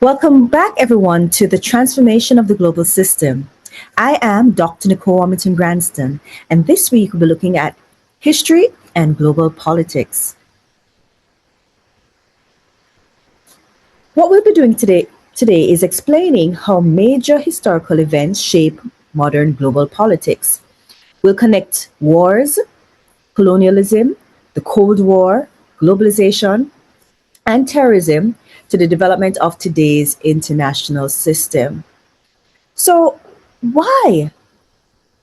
Welcome back, everyone, to the transformation of the global system. I am Dr. Nicole Armington Granston, and this week we'll be looking at history and global politics. What we'll be doing today is explaining how major historical events shape modern global politics. We'll connect wars, colonialism, the Cold War, globalization, and terrorism to the development of today's international system. So, why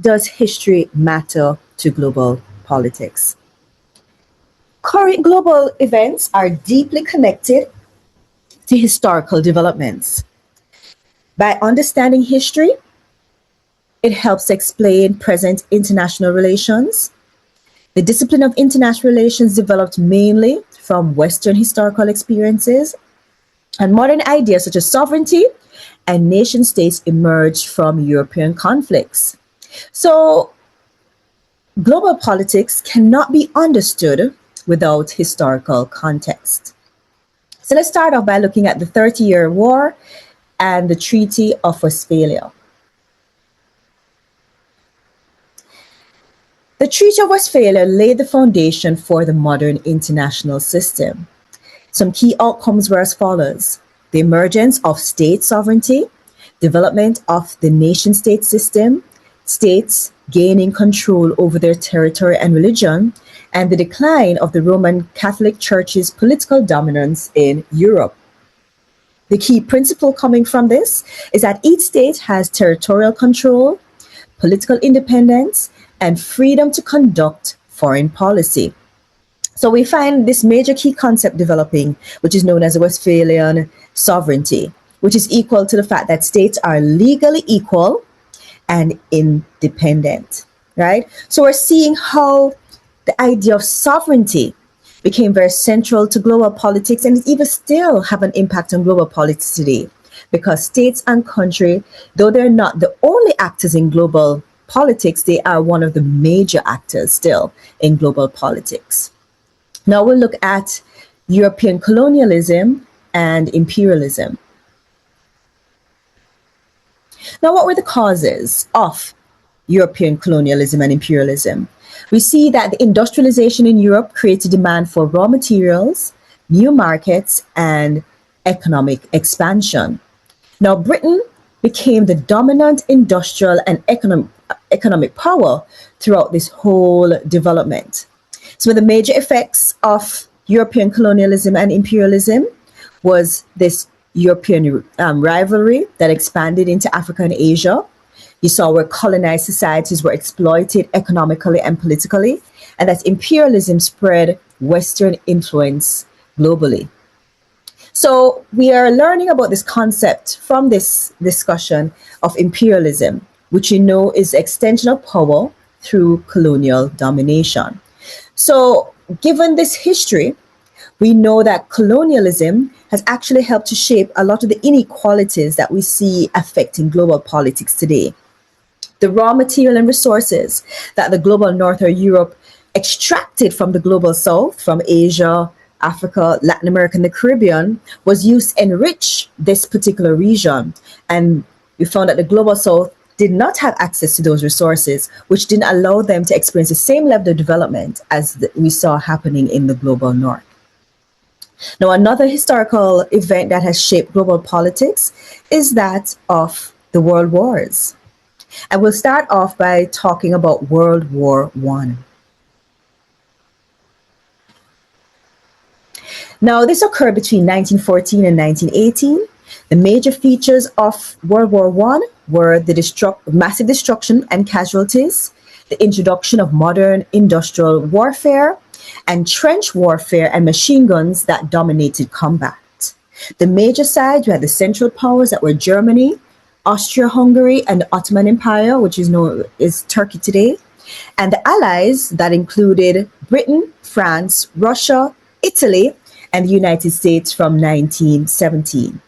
does history matter to global politics? Current global events are deeply connected to historical developments. By understanding history, it helps explain present international relations. The discipline of international relations developed mainly from Western historical experiences, and modern ideas such as sovereignty and nation states emerged from European conflicts. So, global politics cannot be understood without historical context. So, let's start off by looking at the 30-Year War and the Treaty of Westphalia. The Treaty of Westphalia laid the foundation for the modern international system. Some key outcomes were as follows: the emergence of state sovereignty, development of the nation state system, states gaining control over their territory and religion, and the decline of the Roman Catholic Church's political dominance in Europe. The key principle coming from this is that each state has territorial control, political independence, and freedom to conduct foreign policy. So we find this major key concept developing, which is known as the Westphalian sovereignty, which is equal to the fact that states are legally equal and independent, right? So we're seeing how the idea of sovereignty became very central to global politics, and it even still have an impact on global politics today, because states and country, though they're not the only actors in global politics, they are one of the major actors still in global politics. Now we'll look at European colonialism and imperialism. Now, what were the causes of European colonialism and imperialism? We see that the industrialization in Europe created demand for raw materials, new markets, and economic expansion. Now, Britain became the dominant industrial and economic power throughout this whole development. Some of the major effects of European colonialism and imperialism was this European rivalry that expanded into Africa and Asia. You saw where colonized societies were exploited economically and politically, and that imperialism spread Western influence globally. So we are learning about this concept from this discussion of imperialism, which you know is the extension of power through colonial domination. So given this history, we know that colonialism has actually helped to shape a lot of the inequalities that we see affecting global politics today. The raw material and resources that the global North or Europe extracted from the global South, from Asia, Africa, Latin America, and the Caribbean, was used to enrich this particular region. And we found that the global South did not have access to those resources, which didn't allow them to experience the same level of development as we saw happening in the global North. Now, another historical event that has shaped global politics is that of the World Wars. And we'll start off by talking about World War I. Now, this occurred between 1914 and 1918. The major features of World War I were the massive destruction and casualties, the introduction of modern industrial warfare, and trench warfare and machine guns that dominated combat. The major sides were the Central Powers that were Germany, Austria-Hungary, and the Ottoman Empire, which is known as Turkey today, and the Allies that included Britain, France, Russia, Italy, and the United States from 1917.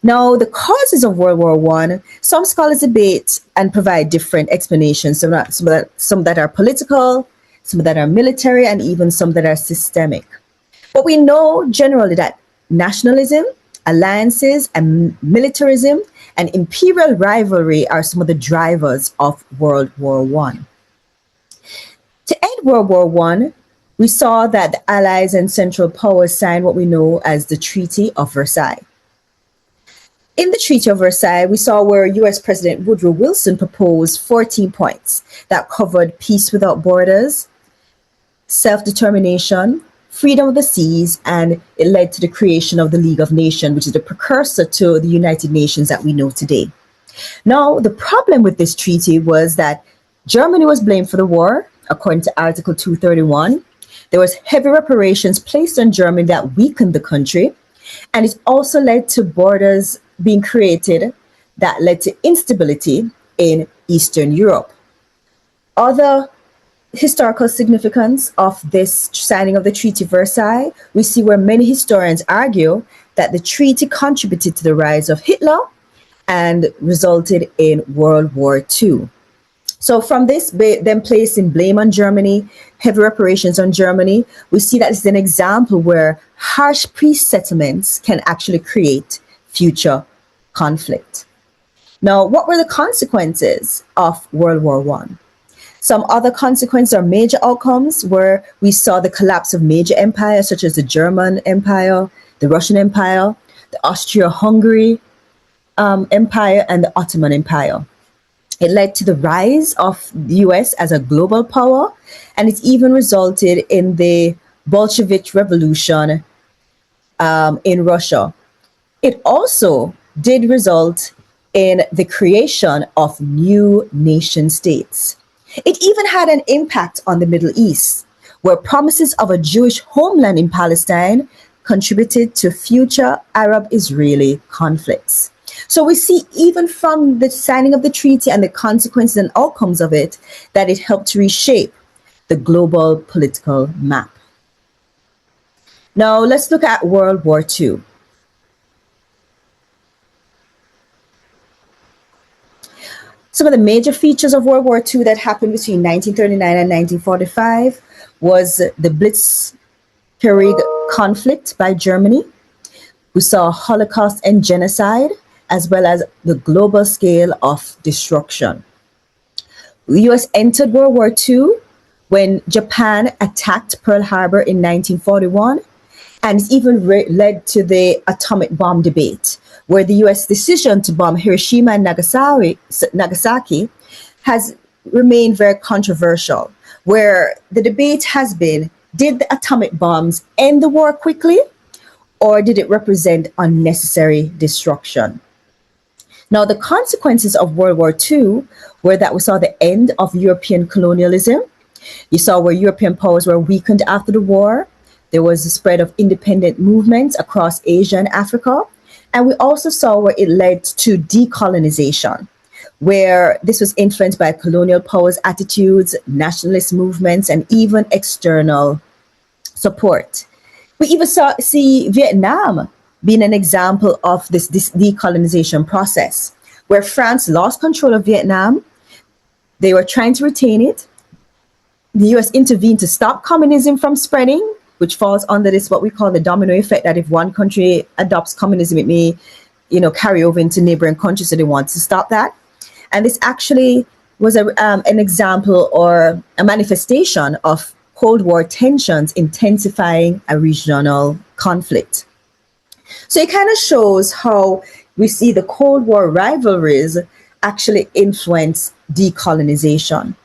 Now, the causes of World War I, some scholars debate and provide different explanations. Some that are political, some that are military, and even some that are systemic. But we know generally that nationalism Alliances and militarism and imperial rivalry are some of the drivers of World War One. To end World War One, we saw that the Allies and Central Powers signed what we know as the Treaty of Versailles. In the Treaty of Versailles, we saw where US President Woodrow Wilson proposed 14 points that covered peace without borders, self-determination, freedom of the seas, and it led to the creation of the League of Nations, which is the precursor to the United Nations that we know today. Now, the problem with this treaty was that Germany was blamed for the war, according to Article 231. There was heavy reparations placed on Germany that weakened the country, and it also led to borders being created that led to instability in Eastern Europe. Other historical significance of this signing of the Treaty of Versailles, we see where many historians argue that the treaty contributed to the rise of Hitler and resulted in World War II. So from this, then placing blame on Germany, heavy reparations on Germany, we see that it's an example where harsh peace settlements can actually create future conflict. Now, what were the consequences of World War One? Some other consequences or major outcomes where we saw the collapse of major empires such as the German Empire, the Russian Empire, the Austro-Hungary Empire, and the Ottoman Empire. It led to the rise of the US as a global power, and it even resulted in the Bolshevik Revolution in Russia. It also did result in the creation of new nation states. It even had an impact on the Middle East, where promises of a Jewish homeland in Palestine contributed to future Arab-Israeli conflicts. So we see even from the signing of the treaty and the consequences and outcomes of it, that it helped to reshape the global political map. Now let's look at World War II. Some of the major features of World War II that happened between 1939 and 1945 was the Blitzkrieg conflict by Germany. We saw Holocaust and genocide, as well as the global scale of destruction. The US entered World War II when Japan attacked Pearl Harbor in 1941, and it even led to the atomic bomb debate, where the US decision to bomb Hiroshima and Nagasaki has remained very controversial, where the debate has been, did the atomic bombs end the war quickly, or did it represent unnecessary destruction? Now, the consequences of World War II were that we saw the end of European colonialism. You saw where European powers were weakened after the war. There was the spread of independent movements across Asia and Africa. And we also saw where it led to decolonization, where this was influenced by colonial powers' attitudes, nationalist movements, and even external support. We even see Vietnam being an example of this decolonization process, where France lost control of Vietnam. They were trying to retain it. The US intervened to stop communism from spreading, which falls under this, what we call the domino effect, that if one country adopts communism, it may, carry over into neighboring countries, so they want to stop that. And this actually was an example or a manifestation of Cold War tensions intensifying a regional conflict. So it kind of shows how we see the Cold War rivalries actually influence decolonization.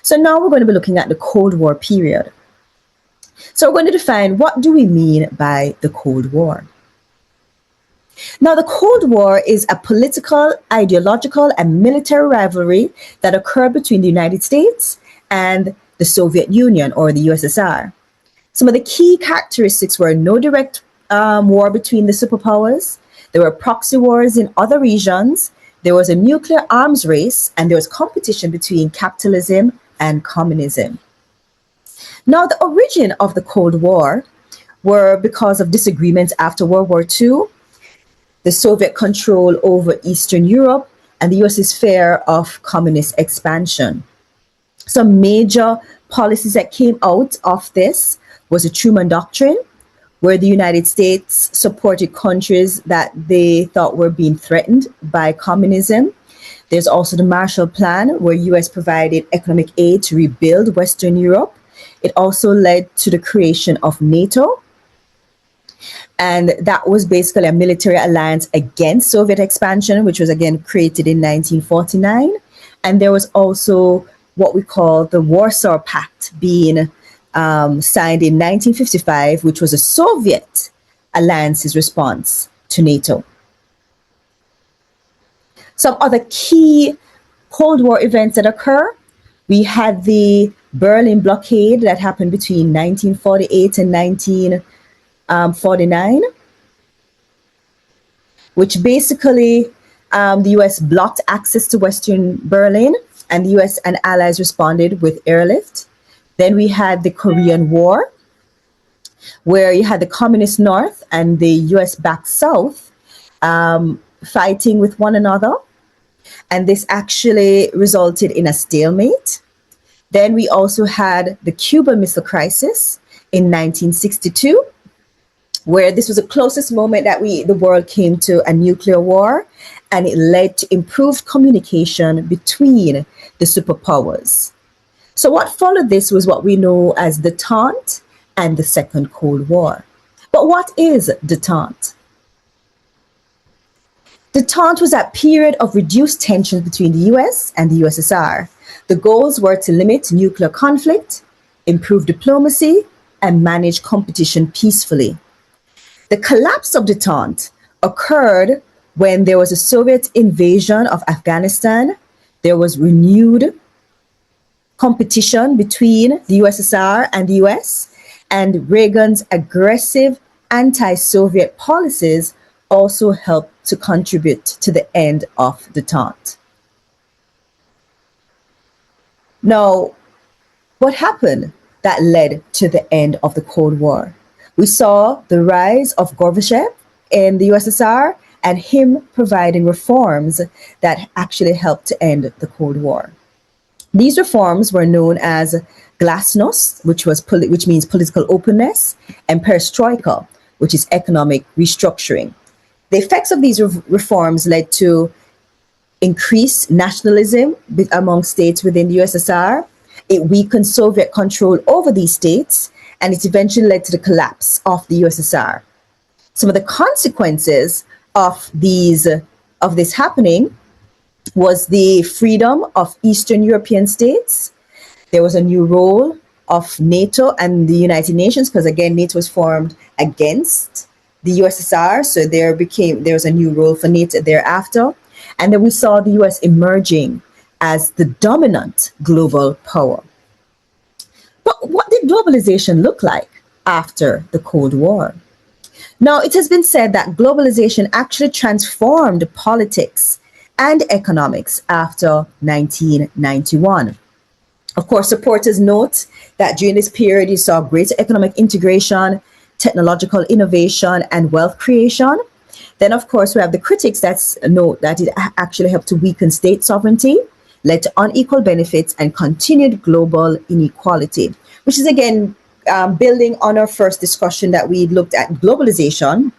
So now we're going to be looking at the Cold War period. So we're going to define, what do we mean by the Cold War? Now, the Cold War is a political, ideological, and military rivalry that occurred between the United States and the Soviet Union, or the USSR. Some of the key characteristics were no direct war between the superpowers. There were proxy wars in other regions. There was a nuclear arms race, and there was competition between capitalism and communism. Now, the origin of the Cold War were because of disagreements after World War II, the Soviet control over Eastern Europe, and the US's fear of communist expansion. Some major policies that came out of this was the Truman Doctrine, where the United States supported countries that they thought were being threatened by communism. There's also the Marshall Plan, where US provided economic aid to rebuild Western Europe. It also led to the creation of NATO, and that was basically a military alliance against Soviet expansion, which was again created in 1949. And there was also what we call the Warsaw Pact being signed in 1955, which was a Soviet alliance's response to NATO. Some other key Cold War events that occur: we had the Berlin blockade that happened between 1948 and 1949, which basically the US blocked access to Western Berlin, and the US and allies responded with airlift. Then we had the Korean War, where you had the communist North and the US-backed South fighting with one another. And this actually resulted in a stalemate. Then we also had the Cuban Missile Crisis in 1962, where this was the closest moment that the world came to a nuclear war, and it led to improved communication between the superpowers. So what followed this was what we know as détente and the Second Cold War. But what is détente? Détente was that period of reduced tensions between the US and the USSR. The goals were to limit nuclear conflict, improve diplomacy, and manage competition peacefully. The collapse of détente occurred when there was a Soviet invasion of Afghanistan. There was renewed competition between the USSR and the US, and Reagan's aggressive anti-Soviet policies also helped to contribute to the end of détente. Now, what happened that led to the end of the Cold War? We saw the rise of Gorbachev in the USSR and him providing reforms that actually helped to end the Cold War. These reforms were known as glasnost, which means political openness, and perestroika, which is economic restructuring. The effects of these reforms led to increased nationalism among states within the USSR. It weakened Soviet control over these states, and it eventually led to the collapse of the USSR. Some of the consequences of this happening was the freedom of Eastern European states. There was a new role of NATO and the United Nations, because again, NATO was formed against the USSR, so there was a new role for NATO thereafter. And then we saw the US emerging as the dominant global power. But what did globalization look like after the Cold War? Now, it has been said that globalization actually transformed politics and economics after 1991. Of course, supporters note that during this period, you saw greater economic integration, technological innovation, and wealth creation. Then, of course, we have the critics that note that it actually helped to weaken state sovereignty, led to unequal benefits, and continued global inequality, which is, again, building on our first discussion that we looked at globalization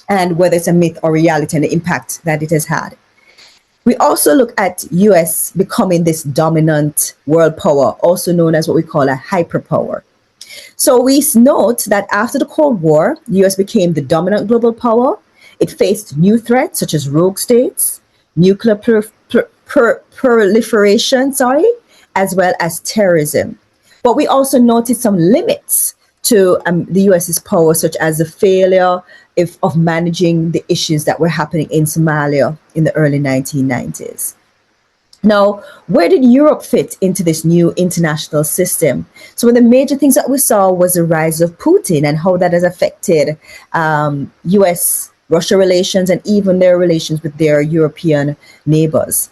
and whether it's a myth or reality and the impact that it has had. We also look at US becoming this dominant world power, also known as what we call a hyperpower. So we note that after the Cold War, the US became the dominant global power. It faced new threats such as rogue states, nuclear proliferation, as well as terrorism. But we also noticed some limits to the US's power, such as the failure of managing the issues that were happening in Somalia in the early 1990s. Now, where did Europe fit into this new international system? So one of the major things that we saw was the rise of Putin and how that has affected US-Russia relations and even their relations with their European neighbors.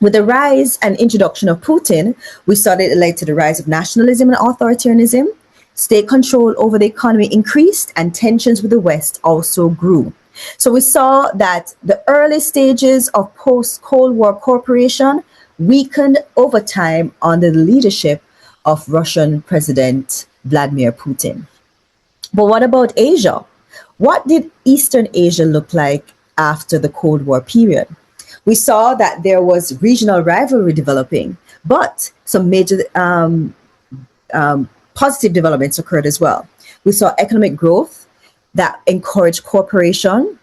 With the rise and introduction of Putin, we saw that it led to the rise of nationalism and authoritarianism. State control over the economy increased, and tensions with the West also grew. So we saw that the early stages of post-Cold War cooperation weakened over time under the leadership of Russian President Vladimir Putin. But what about Asia? What did Eastern Asia look like after the Cold War period? We saw that there was regional rivalry developing, but some major positive developments occurred as well. We saw economic growth that encouraged cooperation.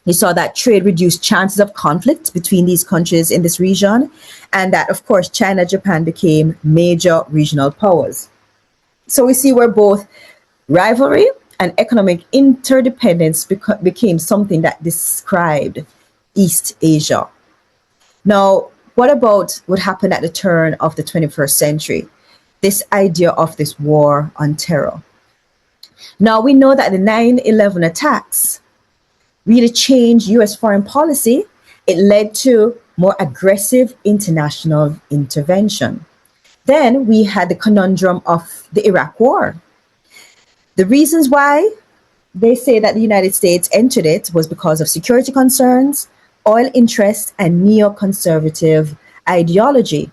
We saw that trade reduced chances of conflict between these countries in this region, and that, of course, China and Japan became major regional powers. So we see where both rivalry and economic interdependence became something that described East Asia. Now, what about what happened at the turn of the 21st century? This idea of this war on terror. Now, we know that the 9/11 attacks really changed US foreign policy. It led to more aggressive international intervention. Then we had the conundrum of the Iraq War. The reasons why they say that the United States entered it was because of security concerns, oil interest, and neoconservative ideology.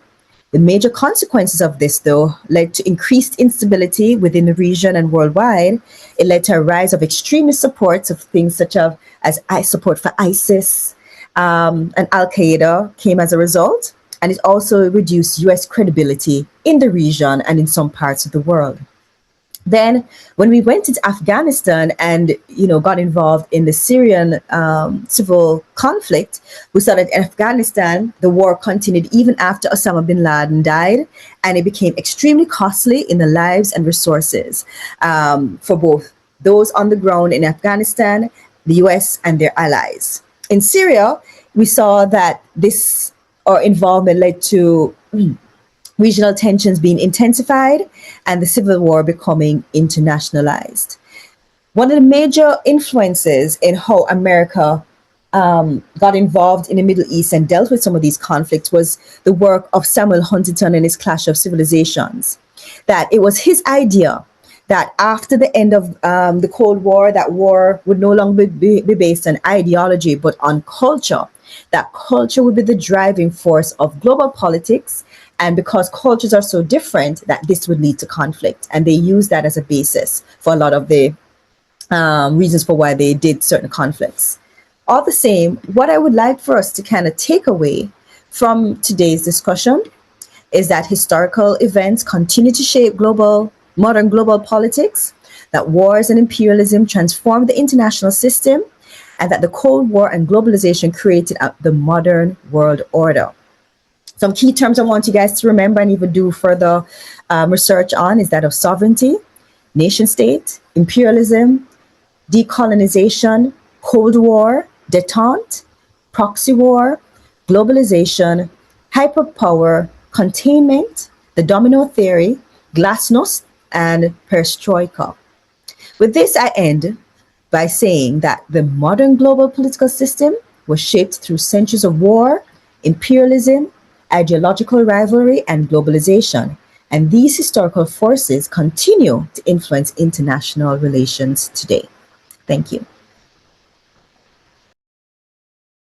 The major consequences of this, though, led to increased instability within the region and worldwide. It led to a rise of extremist supports of things such as support for ISIS, and Al Qaeda came as a result, and it also reduced US credibility in the region and in some parts of the world. Then, when we went into Afghanistan and got involved in the Syrian civil conflict, we saw that in Afghanistan the war continued even after Osama bin Laden died, and it became extremely costly in the lives and resources for both those on the ground in Afghanistan, the US, and their allies. In Syria, we saw that this involvement led to regional tensions being intensified and the civil war becoming internationalized. One of the major influences in how America got involved in the Middle East and dealt with some of these conflicts was the work of Samuel Huntington and his Clash of Civilizations. That it was his idea that after the end of the Cold War, that war would no longer be based on ideology, but on culture. That culture would be the driving force of global politics. And because cultures are so different, that this would lead to conflict. And they use that as a basis for a lot of the reasons for why they did certain conflicts. All the same, what I would like for us to kind of take away from today's discussion is that historical events continue to shape modern global politics, that wars and imperialism transformed the international system, and that the Cold War and globalization created the modern world order. Some key terms I want you guys to remember and even do further research on is that of sovereignty, nation state, imperialism, decolonization, Cold War, détente, proxy war, globalization, hyperpower, containment, the domino theory, glasnost, and perestroika. With this, I end by saying that the modern global political system was shaped through centuries of war, imperialism, ideological rivalry, and globalization. And these historical forces continue to influence international relations today. Thank you.